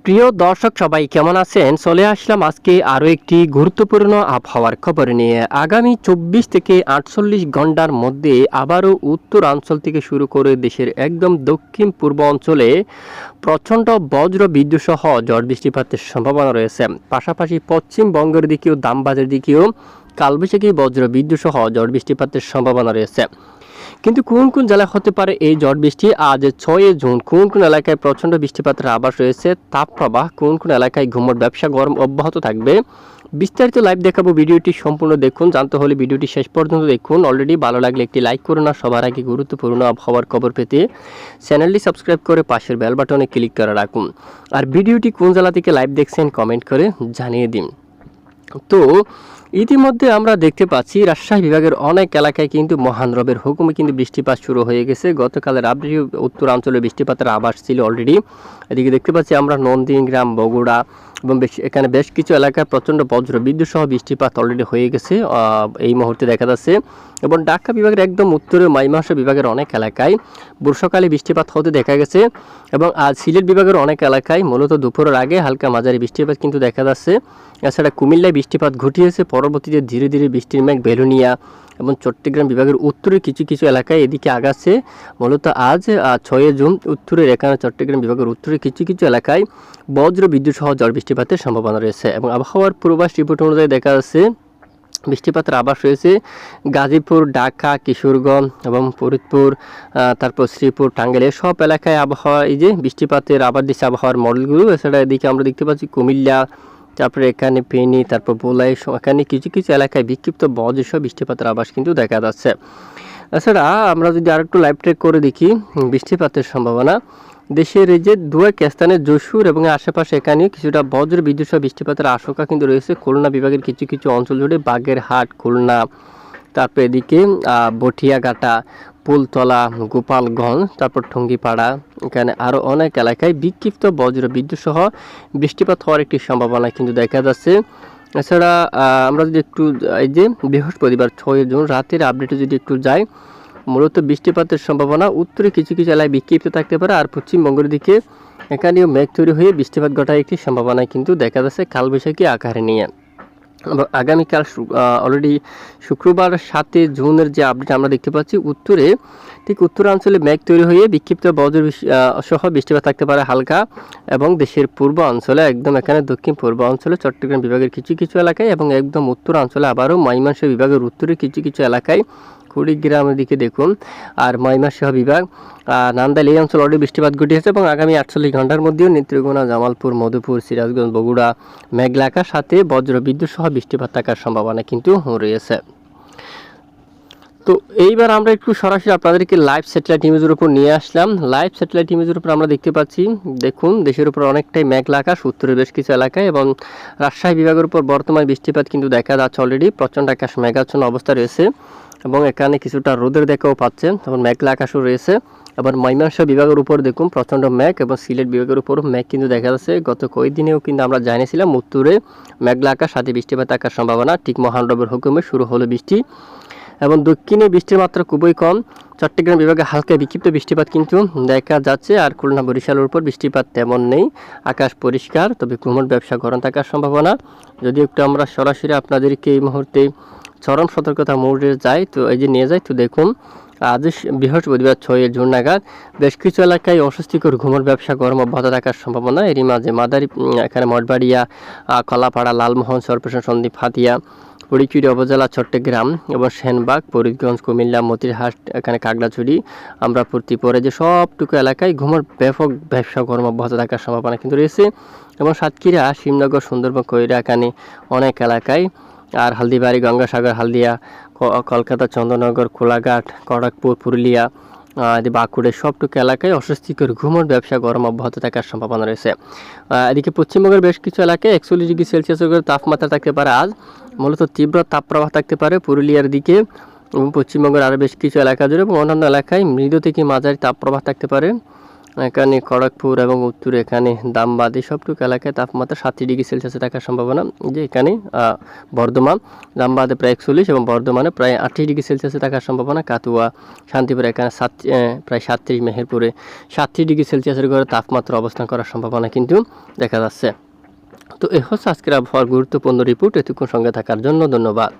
প্রিয় দর্শক সবাই কেমন আছেন? চলে আসলাম আজকে আরও একটি গুরুত্বপূর্ণ আবহাওয়ার খবর নিয়ে। আগামী 24 থেকে 48 ঘন্টার মধ্যে আবারও উত্তরাঞ্চল থেকে শুরু করে দেশের একদম দক্ষিণ পূর্ব অঞ্চলে প্রচণ্ড বজ্র বিদ্যুৎ সহ ঝড় বৃষ্টিপাতের সম্ভাবনা রয়েছে। পাশাপাশি পশ্চিমবঙ্গের দিকেও দামবাজের দিকেও কালবৈশাখী বজ্র বিদ্যুৎ সহ ঝড় বৃষ্টিপাতের সম্ভাবনা রয়েছে। কিন্তু কোন কোন জেলায় হতে পারে এই ঝড় বৃষ্টি? আজ 6 জুন কোন কোন এলাকায় প্রচণ্ড বৃষ্টিপাতের আভাস রয়েছে, তাপপ্রবাহ কোন কোন এলাকায় ঘুমট ব্যবসা গরম অব্যাহত থাকবে, বিস্তারিত লাইভ দেখাবো। ভিডিওটি সম্পূর্ণ দেখুন। জানতে হলে ভিডিওটি শেষ পর্যন্ত দেখুন। অলরেডি ভালো লাগলে একটি লাইক করুন, আর সবার আগে গুরুত্বপূর্ণ আবহাওয়ার খবর পেতে চ্যানেলটি সাবস্ক্রাইব করে পাশের বেল বাটনে ক্লিক করে রাখুন। আর ভিডিওটি কোন জেলা থেকে লাইভ দেখছেন কমেন্ট করে জানিয়ে দিন। তো ইতিমধ্যে আমরা দেখতে পাচ্ছি রাজশাহী বিভাগের অনেক এলাকায় কিন্তু মহান রবের হুকুমে কিন্তু বৃষ্টিপাত শুরু হয়ে গেছে। গতকালের আপডেটে উত্তরাঞ্চলে বৃষ্টিপাতের আভাস ছিল অলরেডি। এদিকে দেখতে পাচ্ছি আমরা নন্দীগ্রাম, বগুড়া এবং এখানে বেশ কিছু এলাকায় প্রচণ্ড বজ্র বিদ্যুৎ সহ বৃষ্টিপাত অলরেডি হয়ে গেছে এই মুহূর্তে দেখা যাচ্ছে। এবং ঢাকা বিভাগের একদম উত্তরে মাইমাংস বিভাগের অনেক এলাকায় বর্ষাকালে বৃষ্টিপাত হতে দেখা গেছে। এবং আজ সিলেট বিভাগের অনেক এলাকায় মূলত দুপুরের আগে হালকা মাঝারি বৃষ্টিপাত কিন্তু দেখা যাচ্ছে। এছাড়া কুমিল্লায় বৃষ্টিপাত ঘটিয়েছে, পরবর্তীতে ধীরে ধীরে বৃষ্টির মেঘ বেলুনিয়া এবং চট্টগ্রাম বিভাগের উত্তরের কিছু কিছু এলাকায় এদিকে আগাচ্ছে। মূলত আজ 6 জুন উত্তরের এখানে চট্টগ্রাম বিভাগের উত্তরের কিছু কিছু এলাকায় বজ্র বিদ্যুৎ সহ ঝড় বৃষ্টিপাতের সম্ভাবনা রয়েছে। এবং আবহাওয়ার পূর্বাভাস রিপোর্ট অনুযায়ী দেখা যাচ্ছে বৃষ্টিপাতের আভাস রয়েছে গাজীপুর, ঢাকা, কিশোরগঞ্জ এবং ফরিদপুর, তারপর শ্রীপুর, টাঙ্গাইল সব এলাকায় আবহাওয়া এই যে বৃষ্টিপাতের আবার দিচ্ছে আবহাওয়ার মডেলগুলো। এছাড়া এদিকে আমরা দেখতে পাচ্ছি কুমিল্লা, তারপরে এখানে ফেনী, তারপর বোলাই, এখানে কিছু কিছু এলাকায় বিক্ষিপ্ত বজ্রসহ বৃষ্টিপাতের আভাস কিন্তু দেখা যাচ্ছে। এছাড়া আমরা যদি আরেকটু লাইভ ট্রেক করে দেখি বৃষ্টিপাতের সম্ভাবনা, দেশের এই যে দু এক স্থানে যশোর এবং আশেপাশে এখানে কিছুটা বজ্র বিদ্যুৎ সহ বৃষ্টিপাতের আশঙ্কা কিন্তু রয়েছে। খুলনা বিভাগের কিছু কিছু অঞ্চল জুড়ে বাগেরহাট, খুলনা, তারপর এদিকে বটিয়াঘাটা, ফুলতলা, গোপালগঞ্জ, তারপর টঙ্গিপাড়া, এখানে আরও অনেক এলাকায় বিক্ষিপ্ত বজ্র বিদ্যুৎ সহ বৃষ্টিপাত হওয়ার একটি সম্ভাবনা কিন্তু দেখা যাচ্ছে। এছাড়া আমরা যদি একটু এই যে বৃহস্পতিবার 6 জুন রাতের আপডেটে যদি একটু যাই, মূলত বৃষ্টিপাতের সম্ভাবনা উত্তরে কিছু কিছু এলাকায় বিক্ষিপ্ত থাকতে পারে, আর পশ্চিমবঙ্গের দিকে এখানেও মেঘ তৈরি হয়ে বৃষ্টিপাত ঘটার একটি সম্ভাবনা কিন্তু দেখা যাচ্ছে কালবৈশাখী আকারে নিয়ে। আগামীকাল অলরেডি শুক্রবার 7 জুনের যে আপডেট আমরা দেখতে পাচ্ছি, উত্তরে ঠিক উত্তরাঞ্চলে মেঘ তৈরি হয়ে বিক্ষিপ্ত বজ্র সহ বৃষ্টিপাত থাকতে পারে হালকা। এবং দেশের পূর্ব অঞ্চলে একদম এখানে দক্ষিণ পূর্ব অঞ্চলে চট্টগ্রাম বিভাগের কিছু কিছু এলাকায় এবং একদম উত্তরাঞ্চলে আবারও ময়মনসিংহ বিভাগের উত্তরের কিছু কিছু এলাকায়, কুড়িগ্রামের দিকে দেখুন, আর ময়মনসিংহ বিভাগ, নান্দাইল এই অঞ্চল অলরেডি বৃষ্টিপাত ঘটিয়েছে। এবং আগামী 48 ঘন্টার মধ্যেও নেত্রকোনা, জামালপুর, মধুপুর, সিরাজগঞ্জ, বগুড়া মেঘলা আকাশ সাথে বজ্র বিদ্যুৎ সহ বৃষ্টিপাত থাকার সম্ভাবনা কিন্তু রয়েছে। তো এইবার আমরা একটু সরাসরি আপনাদেরকে লাইভ স্যাটেলাইট ইমেজের উপর নিয়ে আসলাম। লাইভ স্যাটেলাইট ইমেজের উপর আমরা দেখতে পাচ্ছি, দেখুন দেশের উপর অনেকটাই মেঘলা আকাশ উত্তরের বেশ কিছু এলাকায়, এবং রাজশাহী বিভাগের উপর বর্তমান বৃষ্টিপাত কিন্তু দেখা যাচ্ছে অলরেডি প্রচণ্ড আকাশ মেঘাচ্ছন্ন অবস্থা রয়েছে। এবং এখানে কিছুটা রোদের দেখাও পাচ্ছেন, তখন মেঘলা আকাশও রয়েছে। আবার ময়মনসিংহ বিভাগের উপর দেখুন প্রচণ্ড মেঘ, এবং সিলেট বিভাগের উপরও মেঘ কিন্তু দেখা যাচ্ছে। গত কয়েকদিনেও কিন্তু আমরা জানিয়েছিলাম উত্তরে মেঘলা আকাশ সাথে বৃষ্টিপাত থাকার সম্ভাবনা। ঠিক মহান রবের হুকুমে শুরু হলো বৃষ্টি, এবং দক্ষিণে বৃষ্টির মাত্রা খুবই কম। চট্টগ্রাম বিভাগে হালকা বিক্ষিপ্ত বৃষ্টিপাত কিন্তু দেখা যাচ্ছে, আর খুলনা, বরিশালের উপর বৃষ্টিপাত তেমন নেই। আকাশ পরিষ্কার, তবে ঘুমট ব্যবসা গরম থাকার সম্ভাবনা। যদি একটু আমরা সরাসরি আপনাদেরকে এই মুহূর্তে চরম সতর্কতা মোডে যাই, তো এই যে নিয়ে যাই, তো দেখুন আজ বৃহস্পতিবার 6 জুন নাগাদ বেশ কিছু এলাকায় অস্বস্তিকর ঘুমট ব্যবসা গরম অব্যাহত থাকার সম্ভাবনা। এরই মাঝে মাদারী, এখানে মঠবাড়িয়া, কলাপাড়া, লালমোহন, সরপেশন, সন্দ্বীপ, হাতিয়া, ফটিকছড়ি উপজেলা, চট্টগ্রাম এবং সেনবাগ, ফরিদগঞ্জ, কুমিল্লা, মতিরহাট, এখানে কাগড়াছড়ি, আমরা পরে যে সবটুকু এলাকায় ঘুমট ব্যাপক ব্যবসা গরম অব্যাহত থাকার সম্ভাবনা কিন্তু রয়েছে। এবং সাতক্ষীরা, শিবনগর, সুন্দরবন, কৈরা, এখানে অনেক এলাকায়, আর হালদিবাড়ি, গঙ্গাসাগর, হালদিয়া, কলকাতা, চন্দ্রনগর, কোলাঘাট, খড়গপুর, পুরুলিয়া, বাঁকুড়ের সবটুকু এলাকায় অস্বস্তিকর ঘুমট ব্যবসা গরম অব্যাহত থাকার সম্ভাবনা রয়েছে। এদিকে পশ্চিমবঙ্গের বেশ কিছু এলাকায় 41 ডিগ্রি সেলসিয়াসের তাপমাত্রা থাকতে পারে আজ। মূলত তীব্র তাপপ্রবাহ থাকতে পারে পুরুলিয়ার দিকে এবং পশ্চিমবঙ্গের আরও বেশ কিছু এলাকা জুড়ে, এবং অন্যান্য এলাকায় মৃদু থেকে মাঝারি তাপপ্রবাহ থাকতে পারে। এখানে খড়গপুর এবং উত্তরে এখানে দামবাদ এই সবটুকু এলাকায় তাপমাত্রা 37°C থাকার সম্ভাবনা। যে এখানে বর্ধমান দামবাদে প্রায় 41 এবং বর্ধমানে প্রায় 38°C থাকার সম্ভাবনা। কাতুয়া শান্তিপুর এখানে প্রায় 37, মেহেরপুরে 37°C ঘরে তাপমাত্রা অবস্থান করার সম্ভাবনা কিন্তু দেখা যাচ্ছে। তো এই হচ্ছে আজকের আবহাওয়ার গুরুত্বপূর্ণ রিপোর্ট। এতক্ষণ সঙ্গে থাকার জন্য ধন্যবাদ।